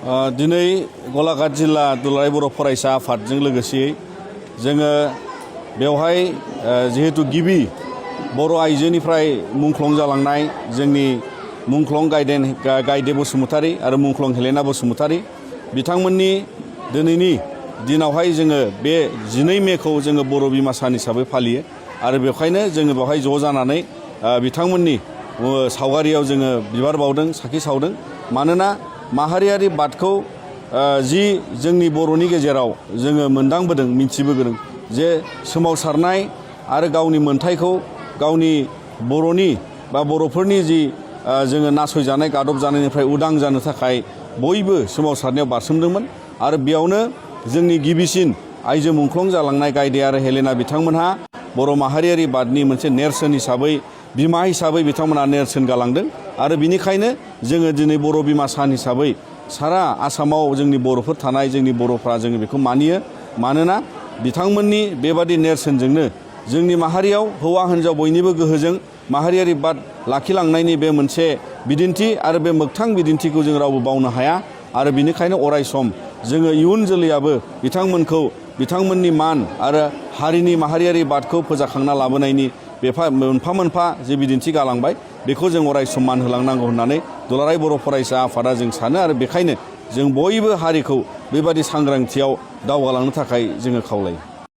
दिनै गलाघाट जिल्ला दुलाराय बर' फरायसा आफादजों लोगोसेयै जोङो बेवहाय जिहेतु गिबि बर' आइजोनिफ्राय मुंख्लं जालांनाय जोंनि मुंख्लं गायदे बसुमतारी आरो मुंख्लं हेलेना बसुमतारी बिथांमोननि दिनैनि दिनावहाय जोङो बे 12 मेखौ जोङो बर' बिमा सान हिसाबै फालियो आरो बेखायनो जोङो बेवहाय ज' जानानै बिथांमोननि सावगारियाव जोङो बिबार बावदों साखि सावदों मानोना माहारियारि बादखौ जि जोंनि बर'नि गेजेराव जोङो मोनदांबोदों मिथिबोदों जे सोमावसारनाय आरो गावनि मोनथायखौ गावनि बर'नि बा बर'फोरनि जि जोङो नासयजानाय गादब जानायनिफ्राय उदां जानो थाखाय बयबो सोमावसारनायाव बारसोमदोंमोन आरो बेयावनो जोंनि गिबिसिन आइजो मुंख्लं जालांनाय गायदे आरो हेलेना बिथांमोनहा बर' माहारियारि बादनि मोनसे नेरसोन हिसाबै बिमा हिसाबै बिथांमोना नेरसोन गालांदों आरो बिनिखायनो जोङो दिनै बर' बिमा सान हिसाबै सारा आसामाव जोंनि बर'फोर थानाय जोंनि बर'फ्रा जोङो बेखौ मानियो मानोना बिथांमोननि बेबादि नेरसोनजोंनो जोंनि माहारियाव हौवा हिन्जाव बयनिबो गोहोजों माहारियारि बाद लाखिलांनायनि बे मोनसे बिदिन्थि आरो बे मोगथां बिदिन्थिखौ जों रावबो बावनो हाया आरो बिनिखायनो अराय सम जोङो इयुन जोलैयाबो बिथांमोननि मान आरो हारिनि माहारियारि बादखौ फोजाखांना लाबोनायनि मोनफा मोनफा जे बिदिन्थि गालांबाय बेखौ जों अराय सम मान होलांनांगौ होननानै दुलाराय बर' फरायसा आफादा जों सानो आरो बेखायनो जों बयबो हारिखौ बेबादि सांग्रांथियाव दावगालांनो थाखाय जोङो खावलायो।